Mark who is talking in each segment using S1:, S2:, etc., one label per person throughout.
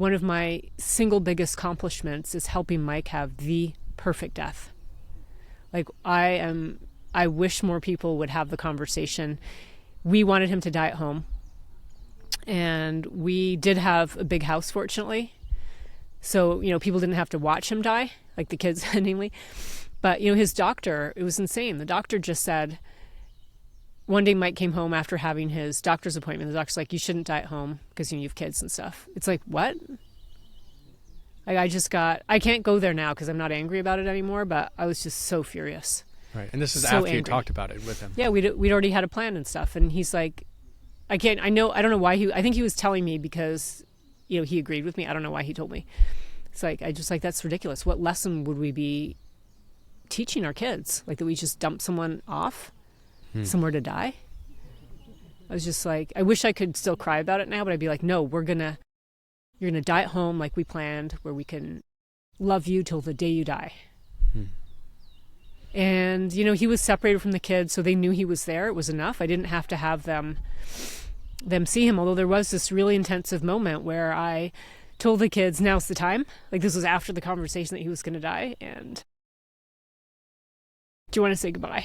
S1: One of my single biggest accomplishments is helping Mike have the perfect death. Like, I wish more people would have the conversation. We wanted him to die at home. And we did have a big house, fortunately. So, people didn't have to watch him die, like the kids, namely. But, his doctor, it was insane. The doctor just said, one day Mike came home after having his doctor's appointment. The doctor's like, you shouldn't die at home because you have kids and stuff. It's like, what? Like, I can't go there now because I'm not angry about it anymore, but I was just so furious.
S2: Right. And this is
S1: so
S2: after
S1: angry.
S2: You talked about it with him.
S1: Yeah, we'd already had a plan and stuff. And he's like, I don't know why I think he was telling me because, he agreed with me. I don't know why he told me. It's like, that's ridiculous. What lesson would we be teaching our kids? Like, that we just dump someone off somewhere to die? I was just like, I wish I could still cry about it now, but I'd be like, no, you're going to die at home like we planned, where we can love you till the day you die. And, he was separated from the kids, so they knew he was there. It was enough. I didn't have to have them see him, although there was this really intensive moment where I told the kids, now's the time. Like, this was after the conversation that he was going to die, and do you want to say goodbye,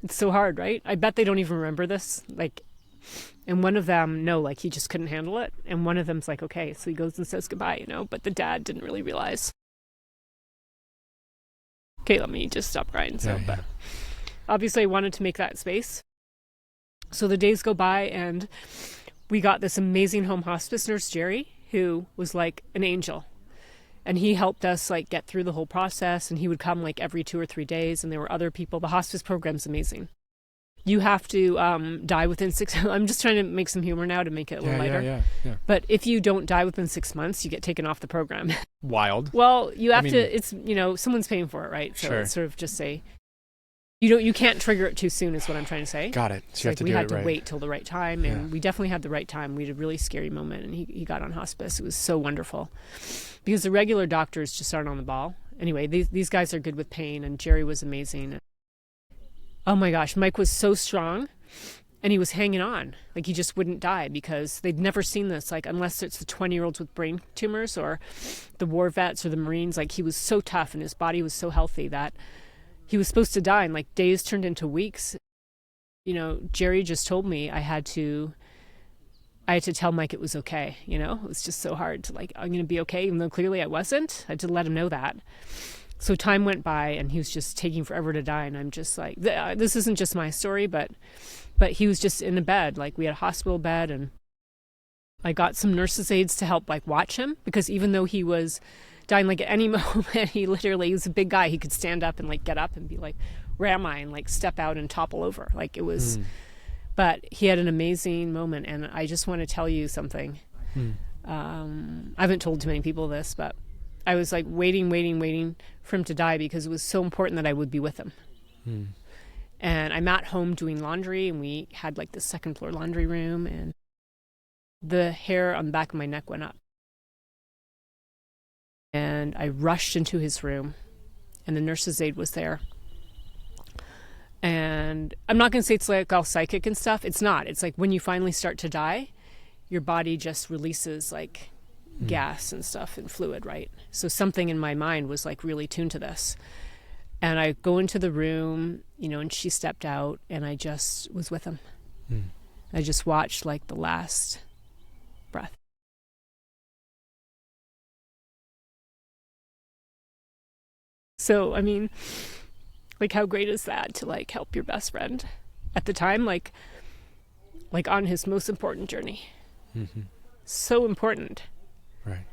S1: It's so hard, right? I bet they don't even remember this. Like, and one of them, no, like, he just couldn't handle it. And one of them's like, okay, so he goes and says goodbye, but the dad didn't really realize. Okay, let me just stop crying. But obviously I wanted to make that space. So the days go by, and we got this amazing home hospice nurse, Jerry, who was like an angel. And he helped us like get through the whole process, and he would come like every 2 or 3 days, and there were other people. The hospice program's amazing. You have to die within 6 months. I'm just trying to make some humor now to make it a little lighter.
S2: Yeah.
S1: But if you don't die within 6 months, you get taken off the program.
S2: Wild.
S1: Well, you have to, it's, someone's paying for it, right? So
S2: sure.
S1: It's sort of just say, you can't trigger it too soon is what I'm trying to say.
S2: Got it. So you have to do it right.
S1: We had to wait till the right time, and we definitely had the right time. We had a really scary moment, and he got on hospice. It was so wonderful because the regular doctors just aren't on the ball. Anyway, these guys are good with pain, and Jerry was amazing. Oh my gosh, Mike was so strong, and he was hanging on. Like, he just wouldn't die because they'd never seen this, like, unless it's the 20-year-olds with brain tumors or the war vets or the Marines. Like, he was so tough, and his body was so healthy that he was supposed to die, and like days turned into weeks. Jerry just told me I had to tell Mike it was okay. It was just so hard to like, I'm going to be okay, even though clearly I wasn't. I had to let him know that. So time went by, and he was just taking forever to die. And I'm just like, this isn't just my story, but he was just in a bed. Like, we had a hospital bed, and I got some nurses' aides to help like watch him, because even though he was dying, like at any moment, he was a big guy. He could stand up and like get up and be like, where am I? And like step out and topple over. Like, it was, but he had an amazing moment. And I just want to tell you something. I haven't told too many people this, but I was like waiting for him to die because it was so important that I would be with him. And I'm at home doing laundry, and we had like the second floor laundry room, and the hair on the back of my neck went up. And I rushed into his room, and the nurse's aide was there. And I'm not going to say it's like all psychic and stuff. It's not. It's like when you finally start to die, your body just releases like gas and stuff and fluid, right? So something in my mind was like really tuned to this. And I go into the room, and she stepped out, and I just was with him. I just watched like the last breath. So, I mean, like, how great is that to like help your best friend at the time, like on his most important journey. So important.
S2: Right.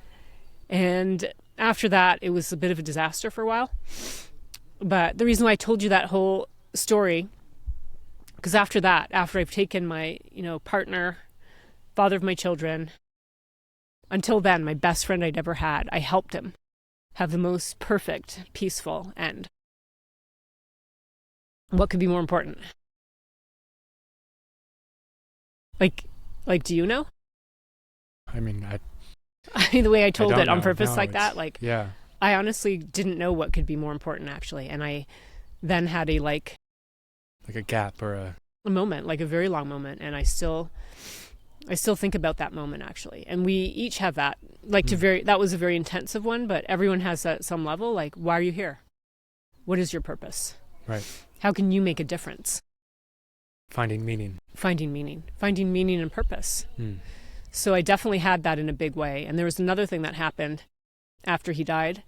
S1: And after that, it was a bit of a disaster for a while. But the reason why I told you that whole story, because after I've taken my, partner, father of my children, until then, my best friend I'd ever had, I helped him have the most perfect, peaceful end. What could be more important? Like, do you know?
S2: I mean,
S1: the way I told it on
S2: know.
S1: purpose
S2: No,
S1: like that, like,
S2: yeah.
S1: I honestly didn't know what could be more important, actually. And I then had a, like
S2: a gap or
S1: a moment, like a very long moment. And I still I still think about that moment, actually. And we each have that. Like, that was a very intensive one, but everyone has that at some level. Like, why are you here? What is your purpose?
S2: Right.
S1: How can you make a difference?
S2: Finding meaning.
S1: Finding meaning and purpose. So I definitely had that in a big way. And there was another thing that happened after he died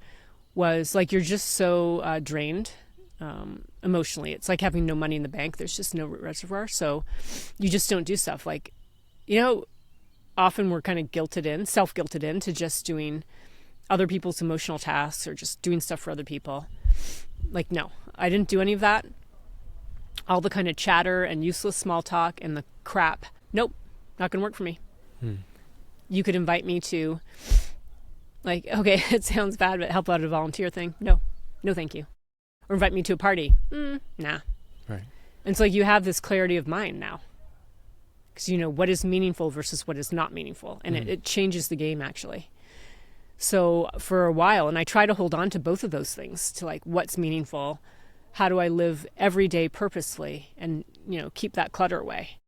S1: was, like, you're just so drained emotionally. It's like having no money in the bank. There's just no reservoir. So you just don't do stuff. Like, often we're kind of self-guilted into just doing other people's emotional tasks or just doing stuff for other people. Like, no, I didn't do any of that. All the kind of chatter and useless small talk and the crap. Nope, not going to work for me. You could invite me to, like, okay, it sounds bad, but help out at a volunteer thing. No, thank you. Or invite me to a party. Nah.
S2: Right.
S1: And so, like, you have this clarity of mind now. Because you know what is meaningful versus what is not meaningful. And it changes the game, actually. So for a while, and I try to hold on to both of those things, to like what's meaningful, how do I live every day purposefully and, keep that clutter away.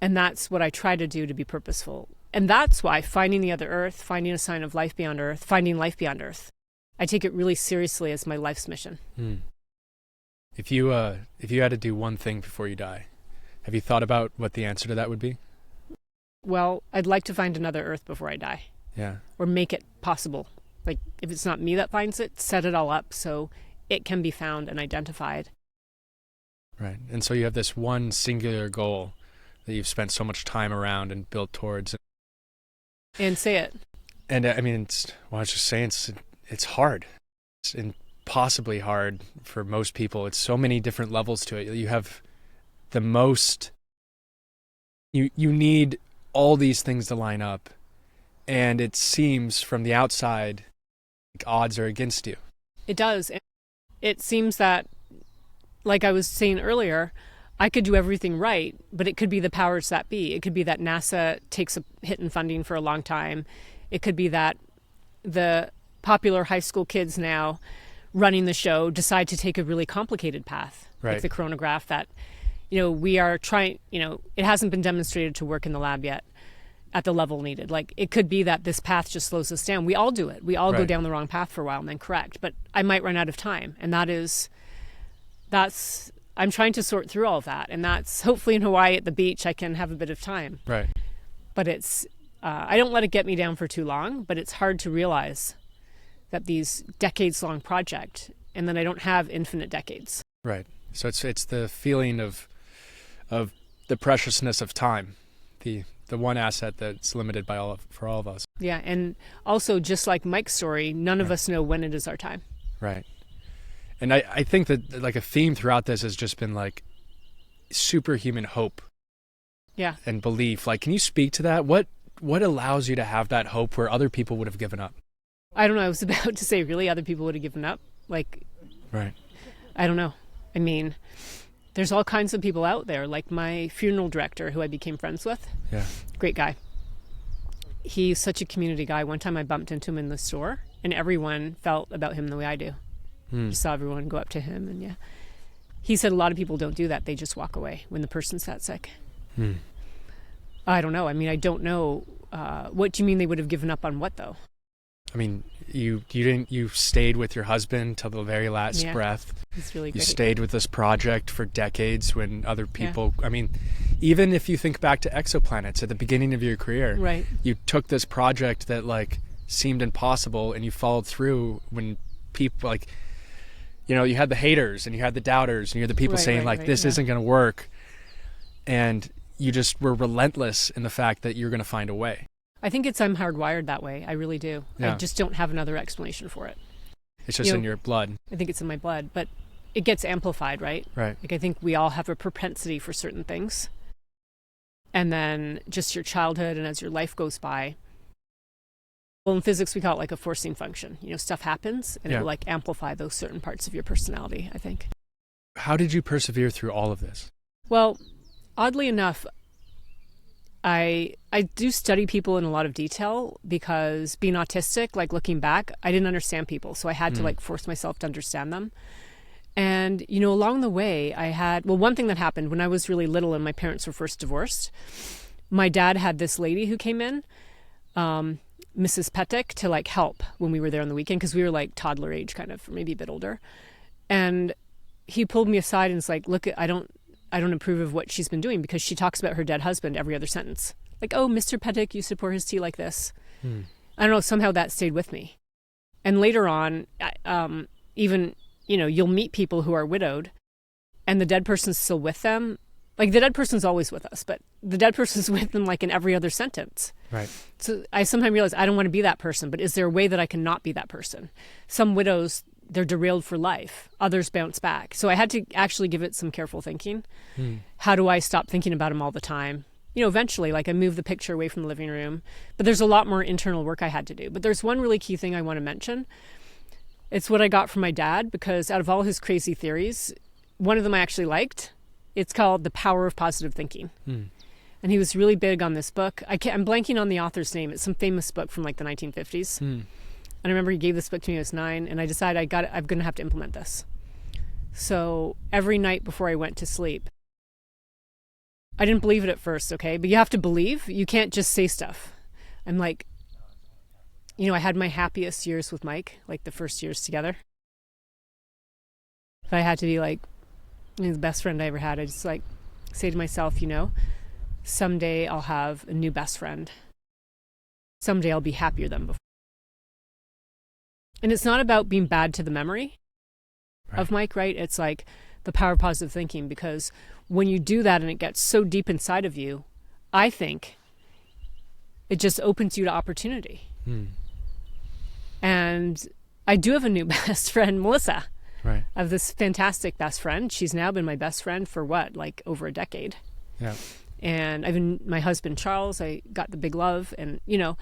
S1: And that's what I try to do to be purposeful. And that's why finding the other Earth, finding a sign of life beyond Earth, finding life beyond Earth, I take it really seriously as my life's mission.
S2: If you had to do one thing before you die, have you thought about what the answer to that would be?
S1: Well, I'd like to find another Earth before I die.
S2: Yeah.
S1: Or make it possible. Like, if it's not me that finds it, set it all up so it can be found and identified.
S2: Right. And so you have this one singular goal that you've spent so much time around and built towards.
S1: And say it.
S2: And I mean, I was just saying, it's hard. It's impossibly hard for most people. It's so many different levels to it. You have the most, you need all these things to line up. And it seems from the outside, like odds are against you.
S1: It does. It seems that, like I was saying earlier, I could do everything right, but it could be the powers that be. It could be that NASA takes a hit in funding for a long time. It could be that the popular high school kids now running the show decide to take a really complicated path,
S2: right.
S1: Like the coronagraph that, we are trying, it hasn't been demonstrated to work in the lab yet at the level needed. Like, it could be that this path just slows us down. We all do it. We all go down the wrong path for a while and then correct. But I might run out of time. And I'm trying to sort through all of that. And that's hopefully in Hawaii at the beach, I can have a bit of time.
S2: Right.
S1: But it's, I don't let it get me down for too long, but it's hard to realize that these decades-long project, and then I don't have infinite decades.
S2: Right. So it's the feeling of the preciousness of time, the one asset that's limited for all of us.
S1: Yeah, and also just like Mike's story, none of us know when it is our time. Right.
S2: And I think that like a theme throughout this has just been like superhuman hope.
S1: Yeah.
S2: And belief. Like, can you speak to that? What allows you to have that hope where other people would have given up?
S1: I don't know. I was about to say, really, other people would have given up? Like,
S2: right.
S1: I don't know. I mean, there's all kinds of people out there, like my funeral director, who I became friends with.
S2: Yeah. Great
S1: guy. He's such a community guy. One time I bumped into him in the store, and everyone felt about him the way I do. You saw everyone go up to him, and yeah. He said a lot of people don't do that. They just walk away when the person's that sick. I don't know. I mean, I don't know. What do you mean they would have given up on what, though?
S2: I mean, you stayed with your husband till the very last breath.
S1: It's really great.
S2: You stayed with this project for decades when other people, I mean, even if you think back to exoplanets at the beginning of your career,
S1: right.
S2: You took this project that like seemed impossible and you followed through when people like, you had the haters and you had the doubters and you had the people saying this isn't going to work. And you just were relentless in the fact that you're going to find a way.
S1: I think I'm hardwired that way. I really do.
S2: Yeah.
S1: I just don't have another explanation for it.
S2: It's just in your blood.
S1: I think it's in my blood, but it gets amplified, right?
S2: Right.
S1: Like, I think we all have a propensity for certain things. And then just your childhood and as your life goes by. Well, in physics, we call it like a forcing function. Stuff happens and it will like amplify those certain parts of your personality, I think.
S2: How did you persevere through all of this?
S1: Well, oddly enough, I do study people in a lot of detail because being autistic, like looking back, I didn't understand people. So I had to like force myself to understand them. And, along the way I had, one thing that happened when I was really little and my parents were first divorced, my dad had this lady who came in, Mrs. Petek, to like help when we were there on the weekend, because we were like toddler age, kind of, or maybe a bit older. And he pulled me aside and was like, look, I don't approve of what she's been doing, because she talks about her dead husband every other sentence. Like, oh, Mr. Petek used to pour his tea like this. I don't know, somehow that stayed with me. And later on, even, you know, you'll meet people who are widowed and the dead person's still with them. Like, the dead person's always with us, but the dead person's with them like in every other sentence.
S2: Right.
S1: So I sometimes realize I don't want to be that person, but is there a way that I can not be that person? Some widows, they're derailed for life. Others bounce back. So I had to actually give it some careful thinking. How do I stop thinking about them all the time? You know, eventually, like, I moved the picture away from the living room, but there's a lot more internal work I had to do. But there's one really key thing I want to mention. It's what I got from my dad, because out of all his crazy theories, one of them I actually liked. It's called The Power of Positive Thinking. And he was really big on this book. I'm blanking on the author's name. It's some famous book from like the 1950s. And I remember he gave this book to me when I was 9, and I decided I'm going to have to implement this. So every night before I went to sleep, I didn't believe it at first, okay? But you have to believe. You can't just say stuff. I'm like, you know, I had my happiest years with Mike, like the first years together. If I had to be like, you know, the best friend I ever had, I just like say to myself, you know, someday I'll have a new best friend. Someday I'll be happier than before. And it's not about being bad to the memory of Mike, right? It's like the power of positive thinking, because when you do that and it gets so deep inside of you, I think it just opens you to opportunity. And I do have a new best friend, Melissa.
S2: Right.
S1: I have this fantastic best friend. She's now been my best friend for what, like over a decade. Yeah. And I've been my husband, Charles, I got the big love. And, you know,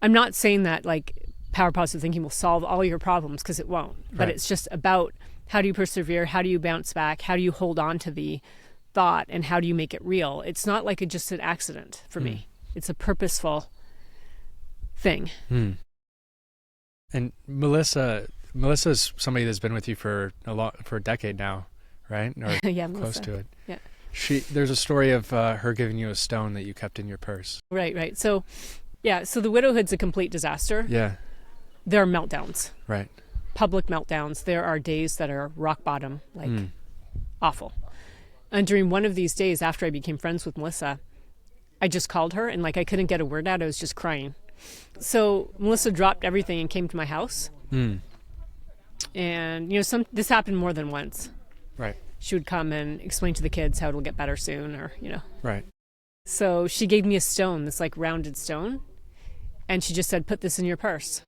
S1: I'm not saying that like power positive thinking will solve all your problems, because it won't. But it's just about how do you persevere? How do you bounce back? How do you hold on to the thought? And how do you make it real? It's not like just an accident for me. It's a purposeful thing.
S2: And Melissa's somebody that's been with you for a decade now, right? Or
S1: yeah,
S2: close
S1: Melissa.
S2: to it.
S1: Yeah.
S2: There's a story of her giving you a stone that you kept in your purse.
S1: Right. So, yeah. So the widowhood's a complete disaster.
S2: Yeah.
S1: There are meltdowns.
S2: Right.
S1: Public meltdowns. There are days that are rock bottom, like awful. And during one of these days, after I became friends with Melissa, I just called her and like I couldn't get a word out. I was just crying. So Melissa dropped everything and came to my house. And, you know, this happened more than once.
S2: Right.
S1: She would come and explain to the kids how it'll get better soon, or, you know.
S2: Right.
S1: So she gave me a stone, this like rounded stone. And she just said, put this in your purse.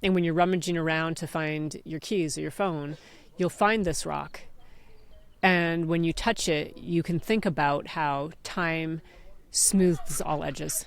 S1: And when you're rummaging around to find your keys or your phone, you'll find this rock. And when you touch it, you can think about how time smooths all edges.